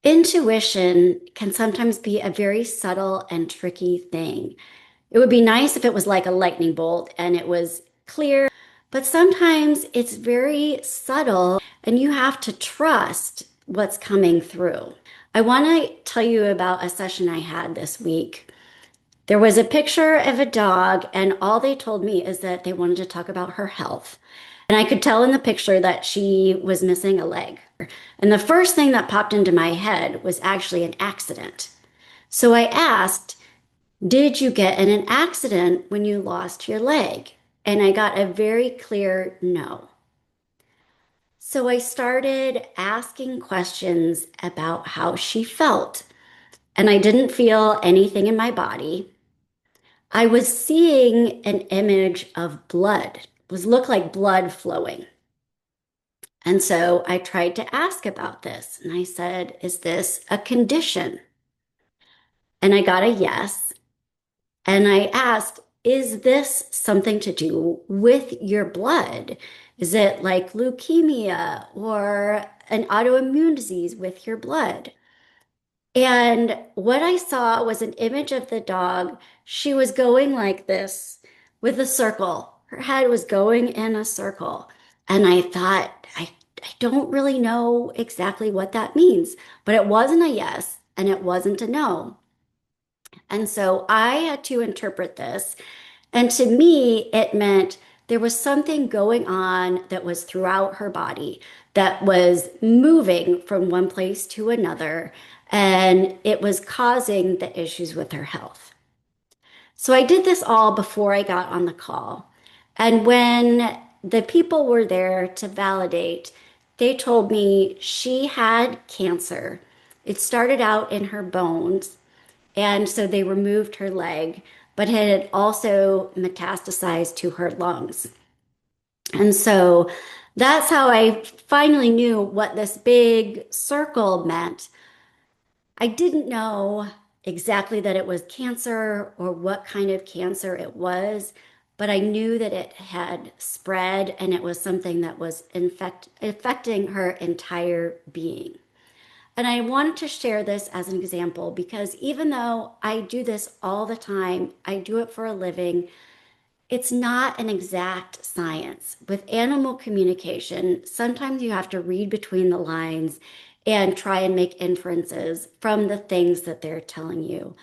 Intuition can sometimes be a very subtle and tricky thing. It would be nice if it was like a lightning bolt and it was clear, but sometimes it's very subtle and you have to trust what's coming through. I want to tell you about a session I had this week. There was a picture of a dog, and all they told me is that they wanted to talk about her health. And I could tell in the picture that she was missing a leg. And the first thing that popped into my head was actually an accident. So I asked, did you get in an accident when you lost your leg? And I got a very clear no. So I started asking questions about how she felt. And I didn't feel anything in my body. I was seeing an image of blood. It was looked like blood flowing. And so I tried to ask about this. And I said, is this a condition? And I got a yes. And I asked, is this something to do with your blood? Is it like leukemia or an autoimmune disease with your blood? And what I saw was an image of the dog. She was going like this with a circle. Her head was going in a circle. And I thought, I don't really know exactly what that means, but it wasn't a yes and it wasn't a no. And so I had to interpret this. And to me, it meant there was something going on that was throughout her body that was moving from one place to another, and it was causing the issues with her health. So I did this all before I got on the call. And when the people were there to validate, they told me she had cancer. It started out in her bones, and so they removed her leg, but it had also metastasized to her lungs. And so that's how I finally knew what this big circle meant. I didn't know exactly that it was cancer or what kind of cancer it was, but I knew that it had spread and it was something that was affecting her entire being. And I wanted to share this as an example because even though I do this all the time, I do it for a living, it's not an exact science. With animal communication, sometimes you have to read between the lines and try and make inferences from the things that they're telling you.